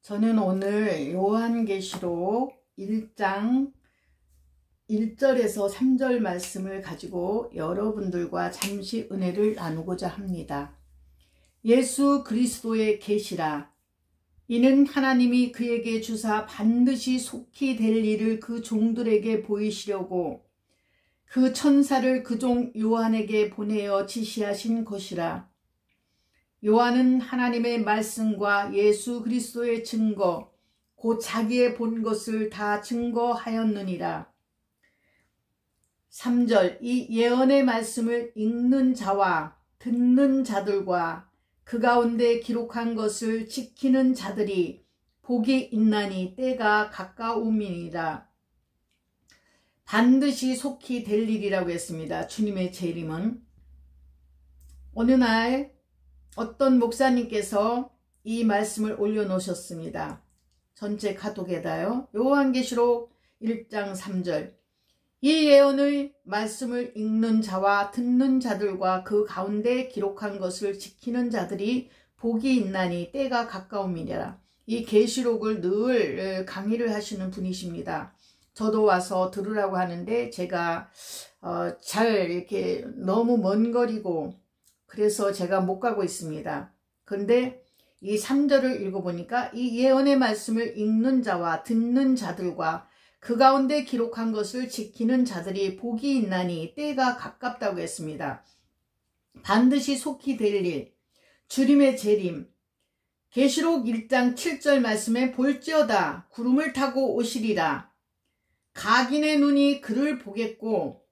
저는 오늘 요한계시록 1장 1절에서 3절 말씀을 가지고 여러분들과 잠시 은혜를 나누고자 합니다. 예수 그리스도의 계시라. 이는 하나님이 그에게 주사 반드시 속히 될 일을 그 종들에게 보이시려고 그 천사를 그 종 요한에게 보내어 지시하신 것이라. 요한은 하나님의 말씀과 예수 그리스도의 증거, 곧 자기의 본 것을 다 증거하였느니라. 3절, 이 예언의 말씀을 읽는 자와 듣는 자들과 그 가운데 기록한 것을 지키는 자들이 복이 있나니 때가 가까움이니라. 반드시 속히 될 일이라고 했습니다. 주님의 재림은. 어느 날 어떤 목사님께서 이 말씀을 올려놓으셨습니다. 전체 카톡에다요. 요한계시록 1장 3절. 이 예언의 말씀을 읽는 자와 듣는 자들과 그 가운데 기록한 것을 지키는 자들이 복이 있나니 때가 가까움이니라. 이 계시록을 늘 강의를 하시는 분이십니다. 저도 와서 들으라고 하는데 제가 잘 이렇게 너무 먼 거리고 그래서 제가 못 가고 있습니다. 그런데 이 3절을 읽어보니까 이 예언의 말씀을 읽는 자와 듣는 자들과 그 가운데 기록한 것을 지키는 자들이 복이 있나니 때가 가깝다고 했습니다. 반드시 속히 될 일, 주님의 재림. 계시록 1장 7절 말씀에 볼지어다 구름을 타고 오시리라. 각인의 눈이 그를 보겠고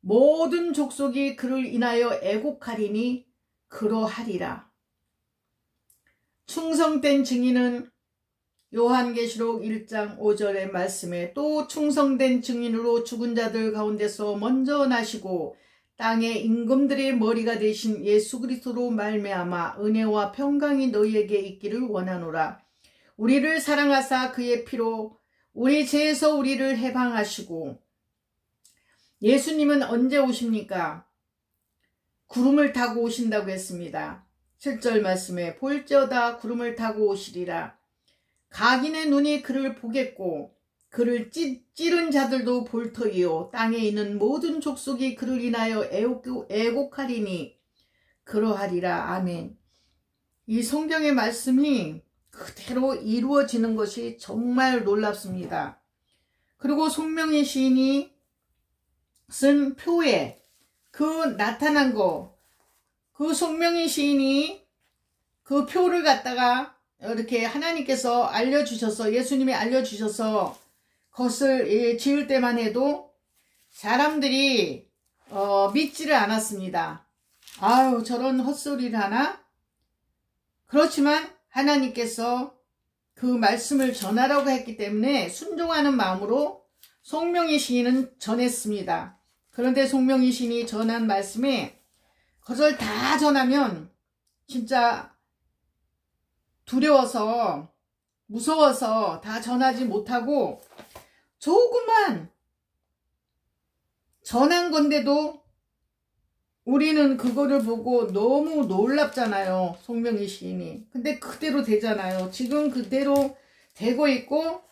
모든 족속이 그를 인하여 애곡하리니 그러하리라. 충성된 증인은 요한계시록 1장 5절의 말씀에 또 충성된 증인으로 죽은 자들 가운데서 먼저 나시고 땅의 임금들의 머리가 되신 예수 그리스도로 말미암아 은혜와 평강이 너희에게 있기를 원하노라. 우리를 사랑하사 그의 피로 우리 죄에서 우리를 해방하시고. 예수님은 언제 오십니까? 구름을 타고 오신다고 했습니다. 7절 말씀에 볼지어다 구름을 타고 오시리라. 각인의 눈이 그를 보겠고 그를 찌른 자들도 볼 터이요 땅에 있는 모든 족속이 그를 인하여 애곡하리니 그러하리라. 아멘. 이 성경의 말씀이 그대로 이루어지는 것이 정말 놀랍습니다. 그리고 송명희 시인이 쓴 표에 그 나타난 거, 그 송명희 시인이 그 표를 갖다가 이렇게 하나님께서 알려주셔서, 예수님이 알려주셔서 그것을 지을 때만 해도 사람들이 믿지를 않았습니다. 아유, 저런 헛소리를 하나? 그렇지만 하나님께서 그 말씀을 전하라고 했기 때문에 순종하는 마음으로 송명희 시인은 전했습니다. 그런데 송명희 시인이 전한 말씀에 그것을 다 전하면 진짜 두려워서 무서워서 다 전하지 못하고 조금만 전한 건데도 우리는 그거를 보고 너무 놀랍잖아요. 송명희 시인이. 근데 그대로 되잖아요. 지금 그대로 되고 있고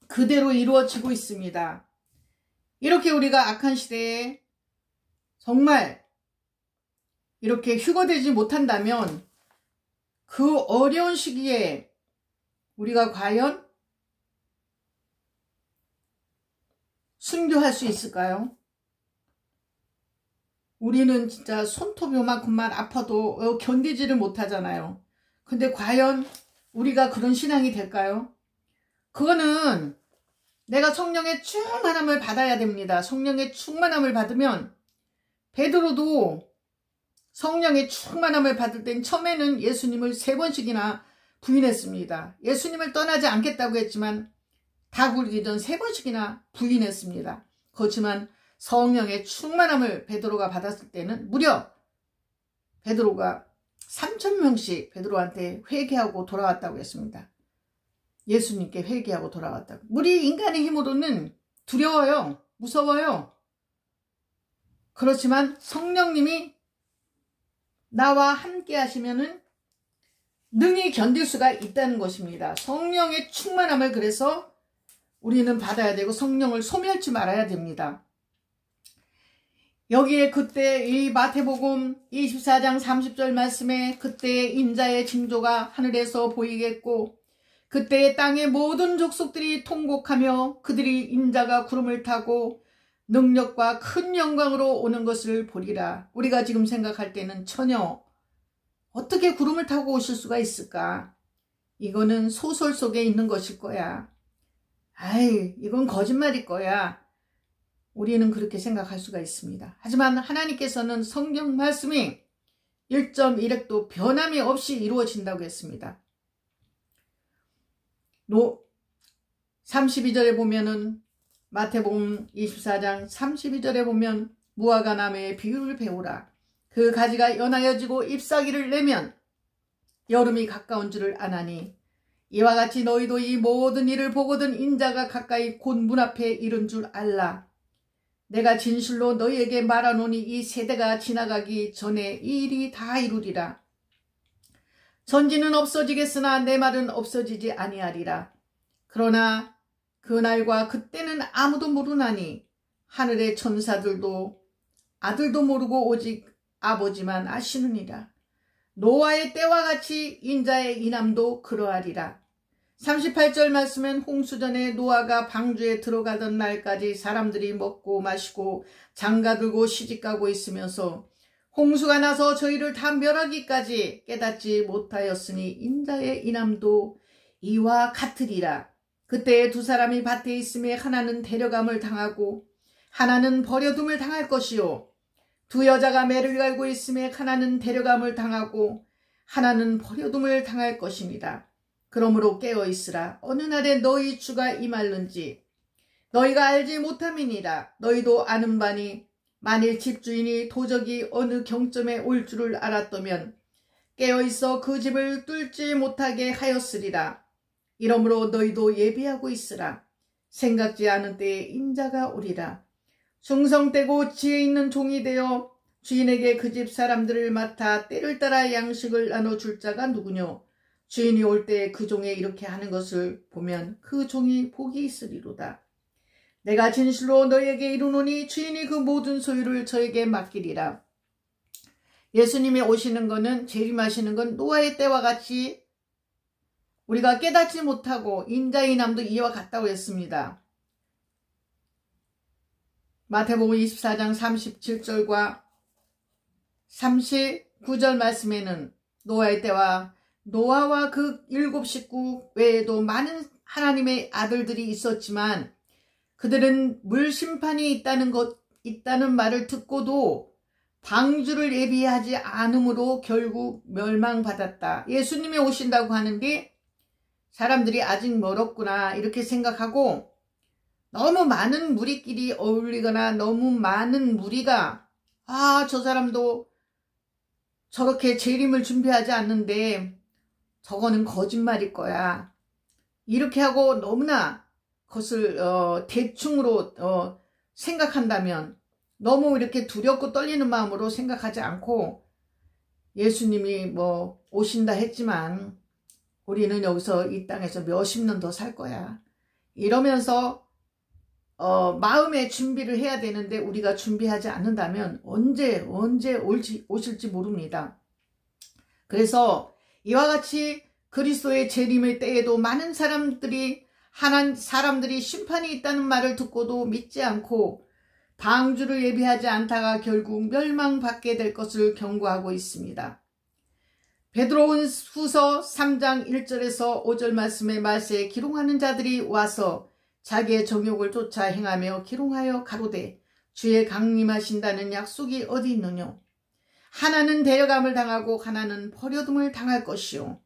그대로 이루어지고 있습니다. 이렇게 우리가 악한 시대에 정말 이렇게 휴거되지 못한다면 그 어려운 시기에 우리가 과연 순교할 수 있을까요? 우리는 진짜 손톱 요만큼만 아파도 견디지를 못하잖아요. 근데 과연 우리가 그런 신앙이 될까요? 그거는 내가 성령의 충만함을 받아야 됩니다. 성령의 충만함을 받으면 베드로도 성령의 충만함을 받을 땐 처음에는 예수님을 3번씩이나 부인했습니다. 예수님을 떠나지 않겠다고 했지만 다 굴기 전 3번씩이나 부인했습니다. 그렇지만 성령의 충만함을 베드로가 받았을 때는 무려 베드로가 3,000명씩 베드로한테 회개하고 돌아왔다고 했습니다. 예수님께 회개하고 돌아왔다고. 우리 인간의 힘으로는 두려워요. 무서워요. 그렇지만 성령님이 나와 함께 하시면은 능히 견딜 수가 있다는 것입니다. 성령의 충만함을 그래서 우리는 받아야 되고 성령을 소멸치 말아야 됩니다. 여기에 그때 이 마태복음 24장 30절 말씀에 그때의 인자의 징조가 하늘에서 보이겠고 그때의 땅의 모든 족속들이 통곡하며 그들이 인자가 구름을 타고 능력과 큰 영광으로 오는 것을 보리라. 우리가 지금 생각할 때는 전혀 어떻게 구름을 타고 오실 수가 있을까? 이거는 소설 속에 있는 것일 거야. 아이, 이건 거짓말일 거야. 우리는 그렇게 생각할 수가 있습니다. 하지만 하나님께서는 성경 말씀이 1.1획도 변함이 없이 이루어진다고 했습니다. 32절에 보면은 마태복음 24장 32절에 보면 무화과 나무의 비유를 배우라. 그 가지가 연하여지고 잎사귀를 내면 여름이 가까운 줄을 아나니 이와 같이 너희도 이 모든 일을 보거든 인자가 가까이 곧 문 앞에 이른 줄 알라. 내가 진실로 너희에게 말하노니 이 세대가 지나가기 전에 이 일이 다 이루리라. 천지는 없어지겠으나 내 말은 없어지지 아니하리라. 그러나 그날과 그때는 아무도 모르나니 하늘의 천사들도 아들도 모르고 오직 아버지만 아시느니라. 노아의 때와 같이 인자의 인함도 그러하리라. 38절 말씀은 홍수전에 노아가 방주에 들어가던 날까지 사람들이 먹고 마시고 장가들고 시집가고 있으면서 홍수가 나서 저희를 다 멸하기까지 깨닫지 못하였으니 인자의 인함도 이와 같으리라. 그때 두 사람이 밭에 있음에 하나는 데려감을 당하고 하나는 버려둠을 당할 것이요 두 여자가 매를 갈고 있음에 하나는 데려감을 당하고 하나는 버려둠을 당할 것입니다. 그러므로 깨어있으라. 어느 날에 너희 주가 임할는지 너희가 알지 못함이니라. 너희도 아는 바니 만일 집주인이 도적이 어느 경점에 올 줄을 알았다면 깨어있어 그 집을 뚫지 못하게 하였으리라. 이러므로 너희도 예비하고 있으라. 생각지 않은 때에 인자가 오리라. 충성되고 지혜 있는 종이 되어 주인에게 그 집 사람들을 맡아 때를 따라 양식을 나눠줄 자가 누구뇨? 주인이 올 때 그 종에 이렇게 하는 것을 보면 그 종이 복이 있으리로다. 내가 진실로 너희에게 이르노니 주인이 그 모든 소유를 저에게 맡기리라. 예수님이 오시는 것은 재림하시는 건 노아의 때와 같이 우리가 깨닫지 못하고 인자의 남도 이와 같다고 했습니다. 마태복음 24장 37절과 39절 말씀에는 노아의 때와 노아와 그 7 식구 외에도 많은 하나님의 아들들이 있었지만 그들은 물심판이 있다는 말을 듣고도 방주를 예비하지 않으므로 결국 멸망받았다. 예수님이 오신다고 하는데 사람들이 아직 멀었구나 이렇게 생각하고 너무 많은 무리끼리 어울리거나 너무 많은 무리가 저 사람도 저렇게 재림을 준비하지 않는데 저거는 거짓말일 거야. 이렇게 하고 너무나 그것을 대충으로 생각한다면 너무 이렇게 두렵고 떨리는 마음으로 생각하지 않고 예수님이 오신다 했지만 우리는 여기서 이 땅에서 몇십 년 더 살 거야. 이러면서 마음의 준비를 해야 되는데 우리가 준비하지 않는다면 언제 오실지 모릅니다. 그래서 이와 같이 그리스도의 재림의 때에도 많은 사람들이 심판이 있다는 말을 듣고도 믿지 않고 방주를 예비하지 않다가 결국 멸망받게 될 것을 경고하고 있습니다. 베드로후서 3장 1절에서 5절 말씀의 말세에 기롱하는 자들이 와서 자기의 정욕을 쫓아 행하며 기롱하여 가로되 주의 강림하신다는 약속이 어디 있느뇨? 하나는 데려감을 당하고 하나는 버려둠을 당할 것이요.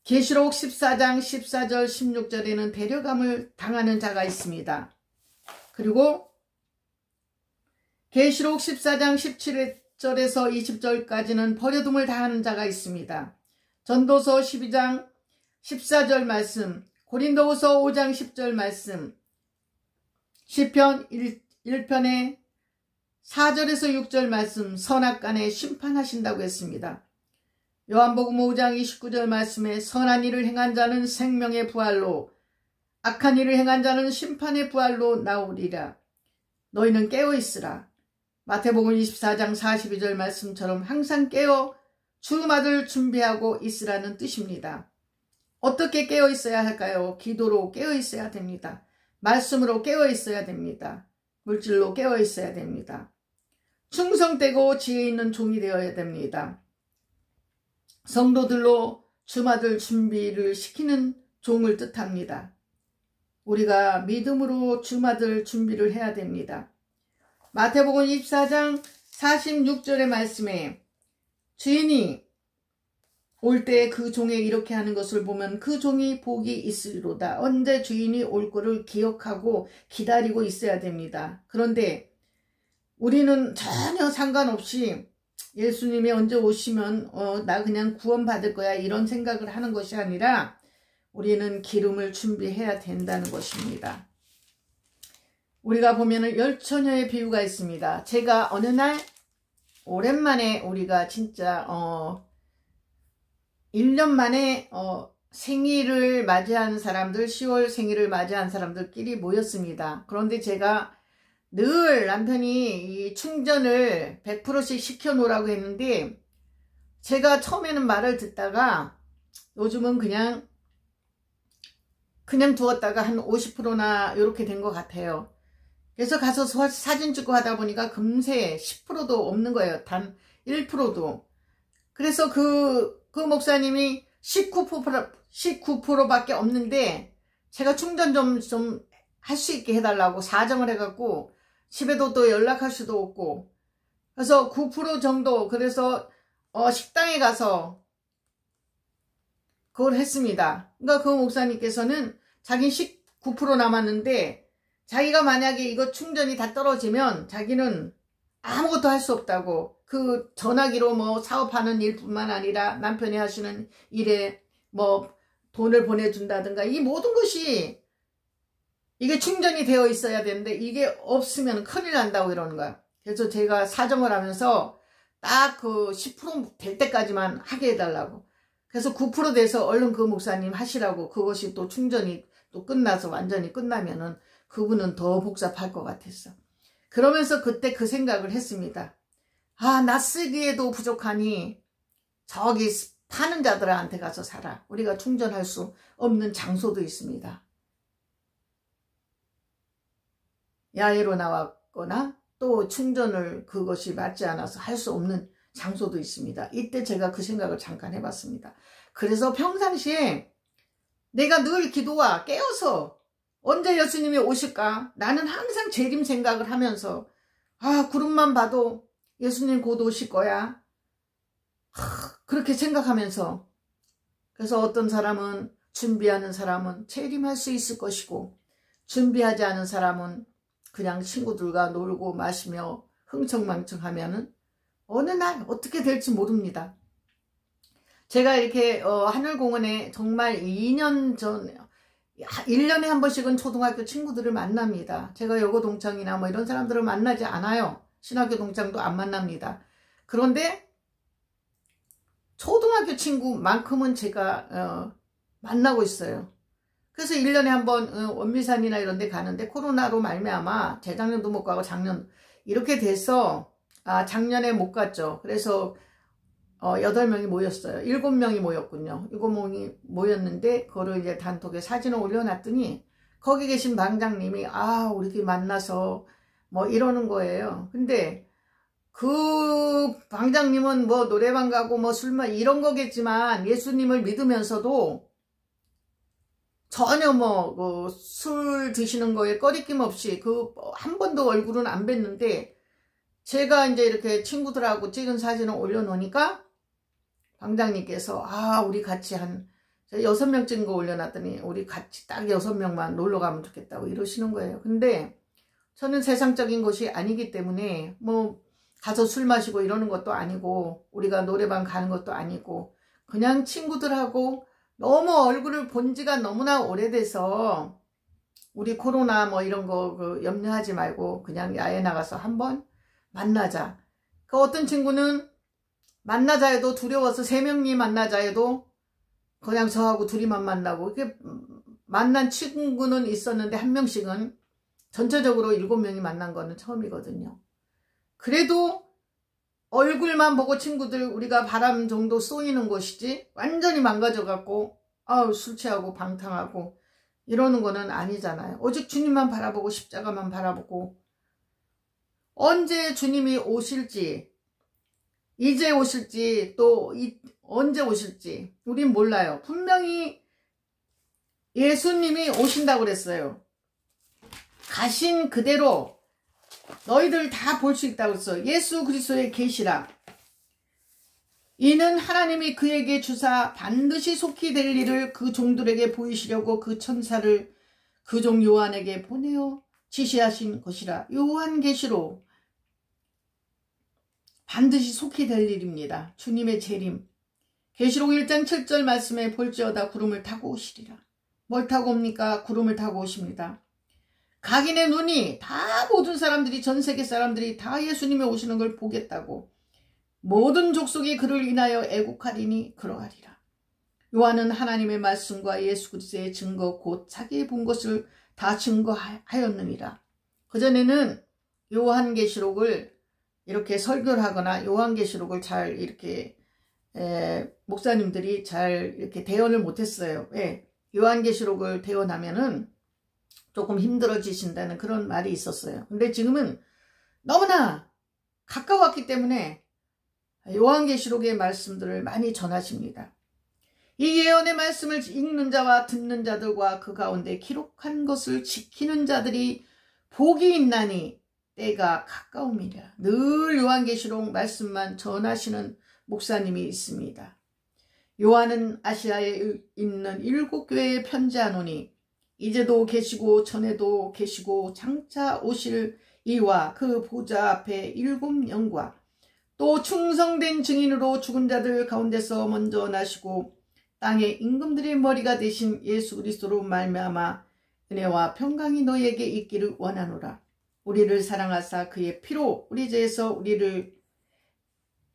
계시록 14장 14절 16절에는 데려감을 당하는 자가 있습니다. 그리고 계시록 14장 17절에서 20절까지는 버려둠을 당하는 자가 있습니다. 전도서 12장 14절 말씀, 고린도후서 5장 10절 말씀, 시편 1편의 4절에서 6절 말씀, 선악간에 심판하신다고 했습니다. 요한복음 5장 29절 말씀에 선한 일을 행한 자는 생명의 부활로 악한 일을 행한 자는 심판의 부활로 나오리라. 너희는 깨어있으라. 마태복음 24장 42절 말씀처럼 항상 깨어 주음악을 준비하고 있으라는 뜻입니다. 어떻게 깨어 있어야 할까요? 기도로 깨어 있어야 됩니다. 말씀으로 깨어 있어야 됩니다. 물질로 깨어 있어야 됩니다. 충성되고 지혜 있는 종이 되어야 됩니다. 성도들로 주마들 준비를 시키는 종을 뜻합니다. 우리가 믿음으로 주마들 준비를 해야 됩니다. 마태복음 24장 46절의 말씀에 주인이 올 때 그 종에 이렇게 하는 것을 보면 그 종이 복이 있으리로다. 언제 주인이 올 거를 기억하고 기다리고 있어야 됩니다. 그런데 우리는 전혀 상관없이 예수님이 언제 오시면 나 그냥 구원받을 거야 이런 생각을 하는 것이 아니라 우리는 기름을 준비해야 된다는 것입니다. 우리가 보면은 열처녀의 비유가 있습니다. 제가 어느 날 오랜만에 우리가 진짜 1년 만에 생일을 맞이한 사람들, 10월 생일을 맞이한 사람들끼리 모였습니다. 그런데 제가 늘 남편이 이 충전을 100%씩 시켜놓으라고 했는데 제가 처음에는 말을 듣다가 요즘은 그냥 두었다가 한 50%나 이렇게 된 것 같아요. 그래서 가서 사진 찍고 하다 보니까 금세 10%도 없는 거예요. 단 1%도. 그래서 그 목사님이 19%밖에 없는데 제가 충전 좀 할 수 있게 해달라고 사정을 해갖고 집에도 또 연락할 수도 없고 그래서 9% 정도 그래서 식당에 가서 그걸 했습니다. 그러니까 그 목사님께서는 자기 19% 남았는데 자기가 만약에 이거 충전이 다 떨어지면 자기는 아무것도 할 수 없다고 그 전화기로 뭐 사업하는 일뿐만 아니라 남편이 하시는 일에 뭐 돈을 보내준다든가 이 모든 것이 이게 충전이 되어 있어야 되는데 이게 없으면 큰일 난다고 이러는 거야. 그래서 제가 사정을 하면서 딱 그 10% 될 때까지만 하게 해달라고. 그래서 9% 돼서 얼른 그 목사님 하시라고 그것이 또 충전이 또 끝나서 완전히 끝나면은 그분은 더 복잡할 것 같았어. 그러면서 그때 그 생각을 했습니다. 아, 나 쓰기에도 부족하니 저기 파는 자들한테 가서 사라. 우리가 충전할 수 없는 장소도 있습니다. 야외로 나왔거나 또 충전을 그것이 맞지 않아서 할 수 없는 장소도 있습니다. 이때 제가 그 생각을 잠깐 해봤습니다. 그래서 평상시에 내가 늘 기도와 깨어서 언제 예수님이 오실까? 나는 항상 재림 생각을 하면서 아 구름만 봐도 예수님 곧 오실 거야. 그렇게 생각하면서 그래서 어떤 사람은 준비하는 사람은 재림할 수 있을 것이고 준비하지 않은 사람은 그냥 친구들과 놀고 마시며 흥청망청하면은 어느 날 어떻게 될지 모릅니다. 제가 이렇게 하늘공원에 정말 2년 전 1년에 한 번씩은 초등학교 친구들을 만납니다. 제가 여고 동창이나 뭐 이런 사람들을 만나지 않아요. 신학교 동창도 안 만납니다. 그런데 초등학교 친구만큼은 제가 만나고 있어요. 그래서 1년에 한 번 원미산이나 이런 데 가는데 코로나로 말미암아 재작년도 못 가고 작년 이렇게 돼서 작년에 못 갔죠. 그래서 8명이 모였어요. 7명이 모였군요. 7명이 모였는데 그거를 이제 단톡에 사진을 올려놨더니 거기 계신 방장님이 우리 만나서 뭐 이러는 거예요. 근데 그 방장님은 뭐 노래방 가고 뭐 술만 이런 거겠지만 예수님을 믿으면서도 전혀 뭐 술 드시는 거에 꺼리낌 없이 한 번도 얼굴은 안 뵀는데 제가 이제 이렇게 친구들하고 찍은 사진을 올려놓으니까 방장님께서 우리 같이 한 6명 찍은 거 올려놨더니 우리 같이 딱 6명만 놀러 가면 좋겠다고 이러시는 거예요. 근데 저는 세상적인 것이 아니기 때문에 뭐 가서 술 마시고 이러는 것도 아니고 우리가 노래방 가는 것도 아니고 그냥 친구들하고 너무 얼굴을 본 지가 너무나 오래돼서 우리 코로나 뭐 이런 거 염려하지 말고 그냥 야외 나가서 한번 만나자. 어떤 친구는 만나자 해도 두려워서 3명이 만나자 해도 그냥 저하고 둘이만 만나고, 이렇게 만난 친구는 있었는데 1명씩은 전체적으로 7명이 만난 거는 처음이거든요. 그래도 얼굴만 보고 친구들 우리가 바람 정도 쏘이는 것이지 완전히 망가져갖고 술 취하고 방탕하고 이러는 거는 아니잖아요. 오직 주님만 바라보고 십자가만 바라보고, 언제 주님이 오실지, 이제 오실지 또 언제 오실지 우린 몰라요. 분명히 예수님이 오신다고 그랬어요. 가신 그대로 너희들 다 볼 수 있다고 했어요. 예수 그리스도의 계시라. 이는 하나님이 그에게 주사 반드시 속히 될 일을 그 종들에게 보이시려고 그 천사를 그 종 요한에게 보내어 지시하신 것이라. 요한계시록. 반드시 속히 될 일입니다. 주님의 재림. 계시록 1장 7절 말씀에 볼지어다 구름을 타고 오시리라. 뭘 타고 옵니까? 구름을 타고 오십니다. 각인의 눈이 다, 모든 사람들이, 전 세계 사람들이 다 예수님이 오시는 걸 보겠다고, 모든 족속이 그를 인하여 애국하리니 그러하리라. 요한은 하나님의 말씀과 예수 그리스도의 증거 곧 자기 본 것을 다 증거하였느니라. 그전에는 요한계시록을 이렇게 설교를 하거나 요한계시록을 잘 이렇게 목사님들이 잘 이렇게 대언을 못했어요. 왜? 요한계시록을 대언하면은 조금 힘들어지신다는 그런 말이 있었어요. 근데 지금은 너무나 가까웠기 때문에 요한계시록의 말씀들을 많이 전하십니다. 이 예언의 말씀을 읽는 자와 듣는 자들과 그 가운데 기록한 것을 지키는 자들이 복이 있나니 때가 가까움이라. 늘 요한계시록 말씀만 전하시는 목사님이 있습니다. 요한은 아시아에 있는 7교회에 편지하노니 이제도 계시고 전에도 계시고 장차 오실 이와 그 보좌 앞에 7영과 또 충성된 증인으로 죽은 자들 가운데서 먼저 나시고 땅의 임금들의 머리가 되신 예수 그리스도로 말미암아 은혜와 평강이 너희에게 있기를 원하노라. 우리를 사랑하사 그의 피로 우리 죄에서 우리를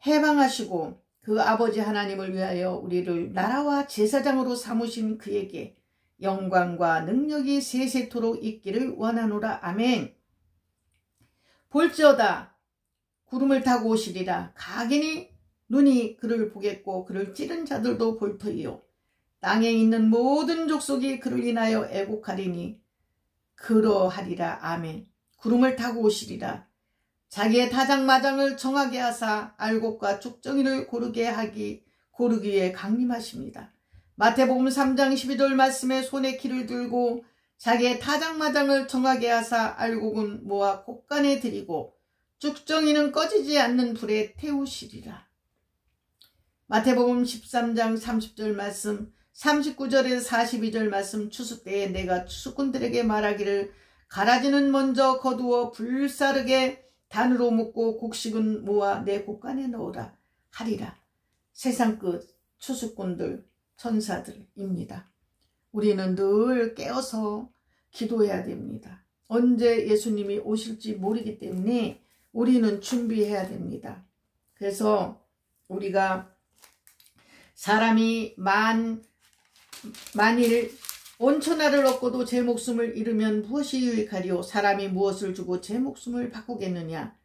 해방하시고 그 아버지 하나님을 위하여 우리를 나라와 제사장으로 삼으신 그에게 영광과 능력이 세세토록 있기를 원하노라. 아멘. 볼지어다 구름을 타고 오시리라. 각인이 눈이 그를 보겠고 그를 찌른 자들도 볼 터이요. 땅에 있는 모든 족속이 그를 인하여 애곡하리니 그러하리라. 아멘. 구름을 타고 오시리라. 자기의 타작마장을 정하게 하사 알곡과 쭉정이를 고르기에 강림하십니다. 마태복음 3장 12절 말씀에 손에 키를 들고 자기의 타작마장을 정하게 하사 알곡은 모아 곳간에 들이고 쭉정이는 꺼지지 않는 불에 태우시리라. 마태복음 13장 30절 말씀, 39절에서 42절 말씀, 추수 때에 내가 추수꾼들에게 말하기를 가라지는 먼저 거두어 불사르게 단으로 묶고 곡식은 모아 내 곳간에 넣으라 하리라. 세상 끝 추수꾼들, 천사들입니다. 우리는 늘 깨어서 기도해야 됩니다. 언제 예수님이 오실지 모르기 때문에 우리는 준비해야 됩니다. 그래서 우리가 사람이 만일 온천하를 얻고도 제 목숨을 잃으면 무엇이 유익하리요? 사람이 무엇을 주고 제 목숨을 바꾸겠느냐?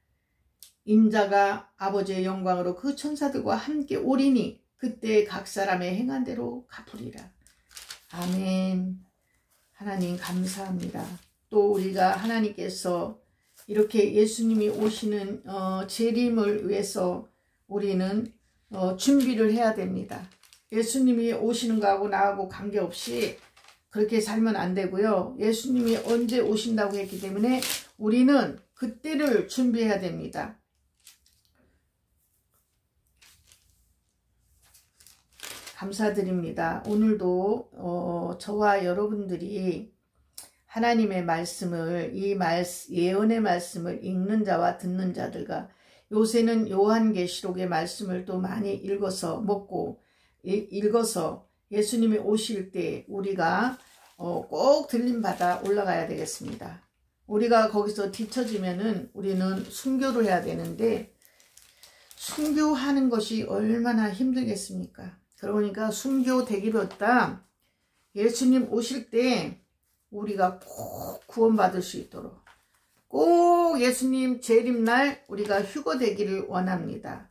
인자가 아버지의 영광으로 그 천사들과 함께 오리니 그때 각 사람의 행한 대로 갚으리라. 아멘. 하나님 감사합니다. 또 우리가 하나님께서 이렇게 예수님이 오시는 재림을 위해서 우리는 준비를 해야 됩니다. 예수님이 오시는 거하고 나하고 관계없이 그렇게 살면 안 되고요. 예수님이 언제 오신다고 했기 때문에 우리는 그때를 준비해야 됩니다. 감사드립니다. 오늘도 저와 여러분들이 하나님의 말씀을, 예언의 말씀을 읽는 자와 듣는 자들과 요새는 요한계시록의 말씀을 또 많이 읽어서 예수님이 오실 때 우리가 꼭 들림받아 올라가야 되겠습니다. 우리가 거기서 뒤처지면은 우리는 순교를 해야 되는데 순교하는 것이 얼마나 힘들겠습니까? 그러니까 순교되기보다 예수님 오실 때 우리가 꼭 구원받을 수 있도록 꼭 예수님 재림날 우리가 휴거되기를 원합니다.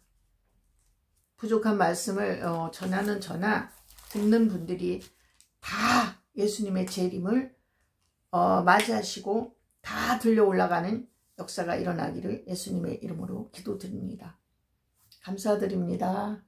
부족한 말씀을 전하는 저나 듣는 분들이 다 예수님의 재림을 맞이하시고 다 들려 올라가는 역사가 일어나기를 예수님의 이름으로 기도드립니다. 감사드립니다.